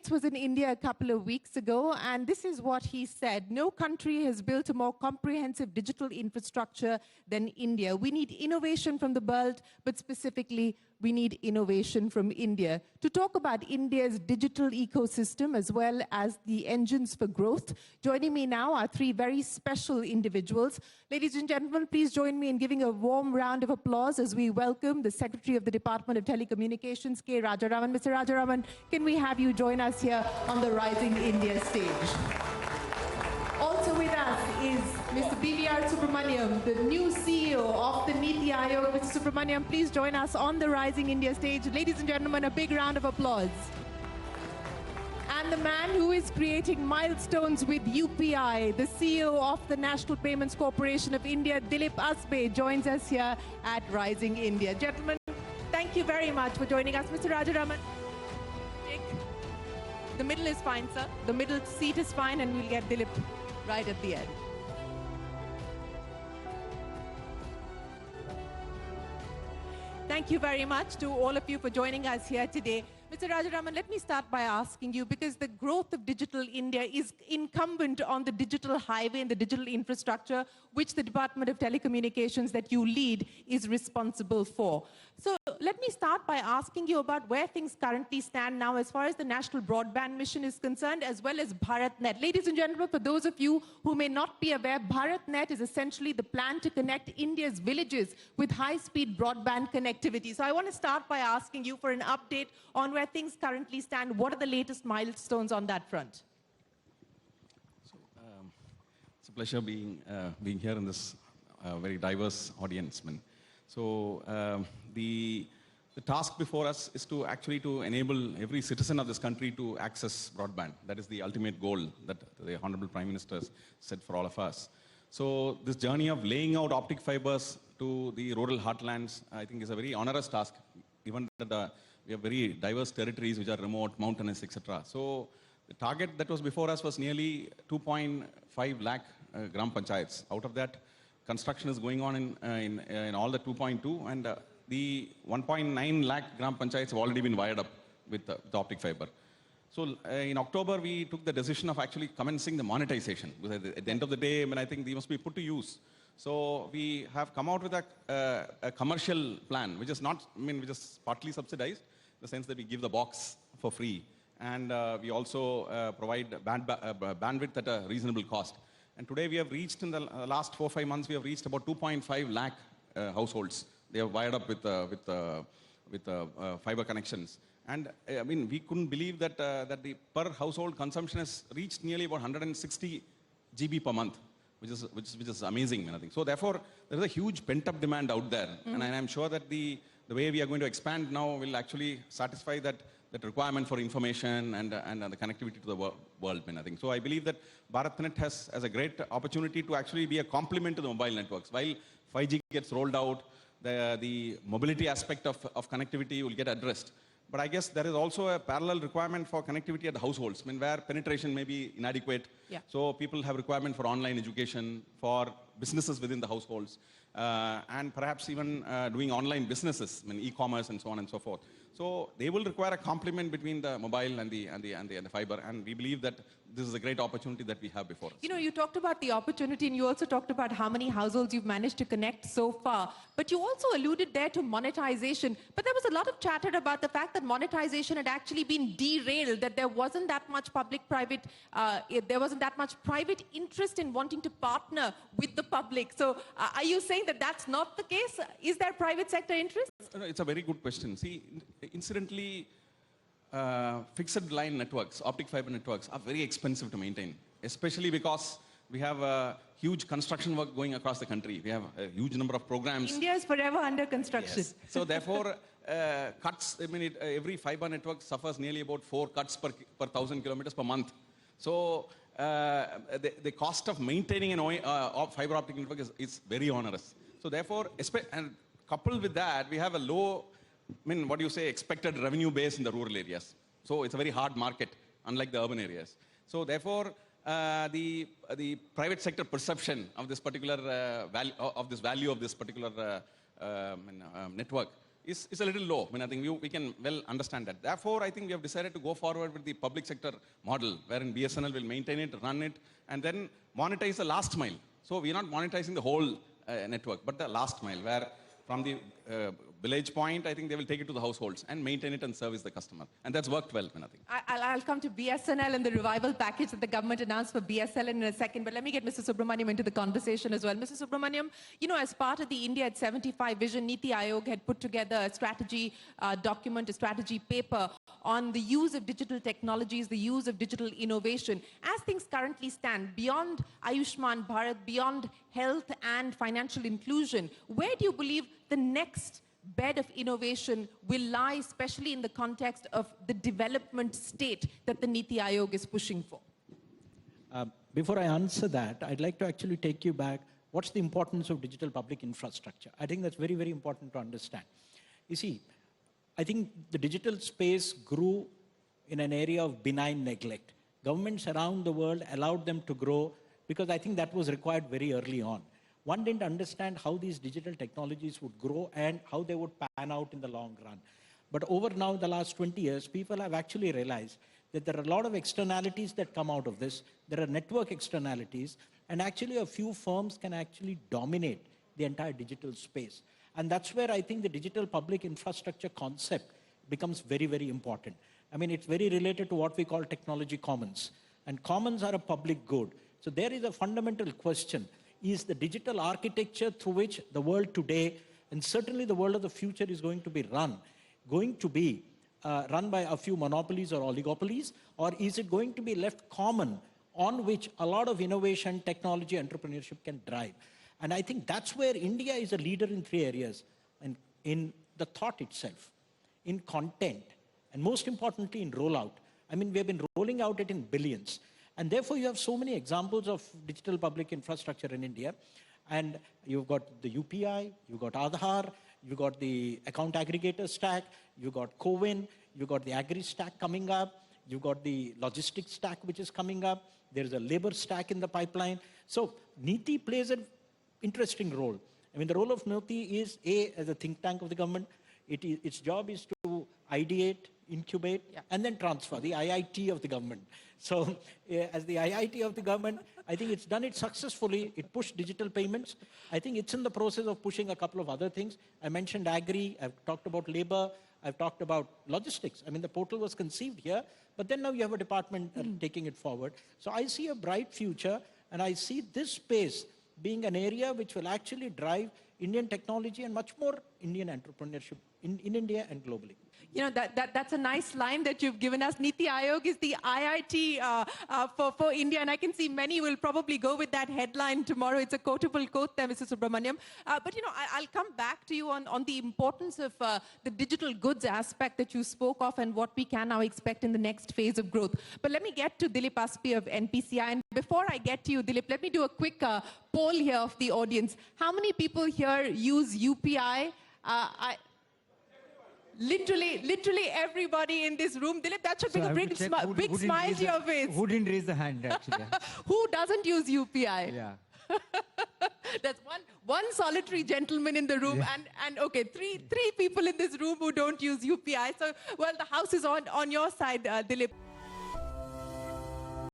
Gates was in India a couple of weeks ago, and this is what he said. No country has built a more comprehensive digital infrastructure than India. We need innovation from the world, but specifically, we need innovation from India. To talk about India's digital ecosystem as well as the engines for growth, joining me now are three very special individuals. Ladies and gentlemen, please join me in giving a warm round of applause as we welcome the Secretary of the Department of Telecommunications, K. Rajaraman. Mr. Rajaraman, can we have you join us here on the Rising India stage? Also with us is Mr. B.V.R. Subrahmanyam, the new CEO of the Niti Aayog. Mr. Subrahmanyam, please join us on the Rising India stage. Ladies and gentlemen, a big round of applause. And the man who is creating milestones with UPI, the CEO of the National Payments Corporation of India, Dilip Asbe, joins us here at Rising India. Gentlemen, thank you very much for joining us. Mr. Rajaraman, the middle is fine, sir. The middle seat is fine, and we'll get Dilip right at the end. Thank you very much to all of you for joining us here today. Mr. Rajaraman, let me start by asking you, because the growth of digital India is incumbent on the digital highway and the digital infrastructure, which the Department of Telecommunications that you lead is responsible for. So let me start by asking you about where things currently stand now as far as the National Broadband Mission is concerned, as well as BharatNet. Ladies and gentlemen, for those of you who may not be aware, BharatNet is essentially the plan to connect India's villages with high-speed broadband connectivity. So I want to start by asking you for an update on where things currently stand. What are the latest milestones on that front? So, it's a pleasure being here in this very diverse audience. So the task before us is to actually enable every citizen of this country to access broadband. That is the ultimate goal that the Honorable Prime Minister set for all of us. So this journey of laying out optic fibers to the rural heartlands, I think, is a very onerous task, given that we have very diverse territories which are remote, mountainous, etc. So the target that was before us was nearly 2.5 lakh gram panchayats. Out of that, construction is going on in all the 2.2, and the 1.9 lakh gram panchayats have already been wired up with the optic fiber. So in October, we took the decision of actually commencing the monetization. Because at the end of the day, I think they must be put to use. So we have come out with a commercial plan, which is not, which is partly subsidized, in the sense that we give the box for free. And we also provide bandwidth at a reasonable cost. And today we have reached, in the last 4 or 5 months, we have reached about 2.5 lakh households. They are wired up with fiber connections. And we couldn't believe that that the per household consumption has reached nearly about 160 GB per month, which is amazing, I think. So therefore, there is a huge pent-up demand out there. Mm-hmm. And I'm sure that the way we are going to expand now will actually satisfy that requirement for information and the connectivity to the world, I think. So I believe that BharatNet has a great opportunity to actually be a complement to the mobile networks. While 5G gets rolled out, the mobility aspect of connectivity will get addressed. But I guess there is also a parallel requirement for connectivity at the households, where penetration may be inadequate. Yeah. So people have requirement for online education, for businesses within the households, and perhaps even doing online businesses, e-commerce and so on and so forth. So they will require a complement between the mobile and the fiber, and we believe that this is a great opportunity that we have before us. You talked about the opportunity, and you also talked about how many households you've managed to connect so far. But you also alluded there to monetization. But there was a lot of chatter about the fact that monetization had actually been derailed, that there wasn't that much public-private, there wasn't that much private interest in wanting to partner with the public. So are you saying that that's not the case? Is there private sector interest? It's a very good question. See, incidentally, fixed line networks, optic fiber networks, are very expensive to maintain, especially because we have a huge construction work going across the country. We have a huge number of programs. India is forever under construction. Yes. So therefore, cuts, every fiber network suffers nearly about 4 cuts per 1,000 kilometers per month. So the cost of maintaining a fiber optic network is very onerous. So therefore, and coupled with that, we have a low, what do you say, expected revenue base in the rural areas. So it's a very hard market, unlike the urban areas. So therefore, the private sector perception of this particular value of this particular network is a little low. I mean, I think we can well understand that. Therefore, I think we have decided to go forward with the public sector model, wherein BSNL will maintain it, run it, and then monetize the last mile. So we are not monetizing the whole network, but the last mile, where from the village point, I think they will take it to the households and maintain it and service the customer. And that's worked well, I think. I'll come to BSNL and the revival package that the government announced for BSNL in a second, but let me get Mr. Subrahmanyam into the conversation as well. Mr. Subrahmanyam, you know, as part of the India at 75 vision, Niti Aayog had put together a strategy document, a strategy paper on the use of digital technologies, the use of digital innovation. As things currently stand, beyond Ayushman Bharat, beyond health and financial inclusion, where do you believe the next bed of innovation will lie, especially in the context of the development state that the Niti Aayog is pushing for? Before I answer that, I'd like to actually take you back. What's the importance of digital public infrastructure? I think that's very, very important to understand. You see, I think the digital space grew in an area of benign neglect. Governments around the world allowed them to grow because I think that was required very early on. One didn't understand how these digital technologies would grow and how they would pan out in the long run. But over now, the last 20 years, people have actually realized that there are a lot of externalities that come out of this. There are network externalities, and actually a few firms can actually dominate the entire digital space. And that's where I think the digital public infrastructure concept becomes very, very important. I mean, it's very related to what we call technology commons. And commons are a public good. So there is a fundamental question. Is the digital architecture through which the world today, and certainly the world of the future, is going to be run by a few monopolies or oligopolies, or is it going to be left common on which a lot of innovation, technology, entrepreneurship can drive? And I think that's where India is a leader in 3 areas, and in the thought itself, in content, and most importantly in rollout. I mean, we have been rolling out it in billions. And therefore, you have so many examples of digital public infrastructure in India. And you've got the UPI, you've got Aadhaar, you've got the account aggregator stack, you've got CoWIN, you've got the agri stack coming up, you've got the logistics stack which is coming up, there's a labor stack in the pipeline. So Niti plays an interesting role. I mean, the role of Niti is, as a think tank of the government, its job is to ideate, incubate, and then transfer, the IIT of the government. So as the IIT of the government, I think it's done it successfully. It pushed digital payments. I think it's in the process of pushing a couple of other things. I mentioned agri, I've talked about labor, I've talked about logistics. I mean, the portal was conceived here, but then now you have a department taking it forward. So I see a bright future, and I see this space being an area which will actually drive Indian technology and much more Indian entrepreneurship in India and globally. You know, that's a nice line that you've given us. Niti Aayog is the IIT for India, and I can see many will probably go with that headline tomorrow. It's a quotable quote there, Mr. Subrahmanyam. But, you know, I'll come back to you on the importance of the digital goods aspect that you spoke of and what we can now expect in the next phase of growth. But let me get to Dilip Asbe of NPCI. And before I get to you, Dilip, let me do a quick poll here of the audience. How many people here use UPI? Literally everybody in this room. Dilip, that should be a big smile to your face. Who didn't raise the hand, actually? Who doesn't use UPI? Yeah. That's one solitary gentleman in the room, and okay, three people in this room who don't use UPI. So, well, the house is on your side, Dilip.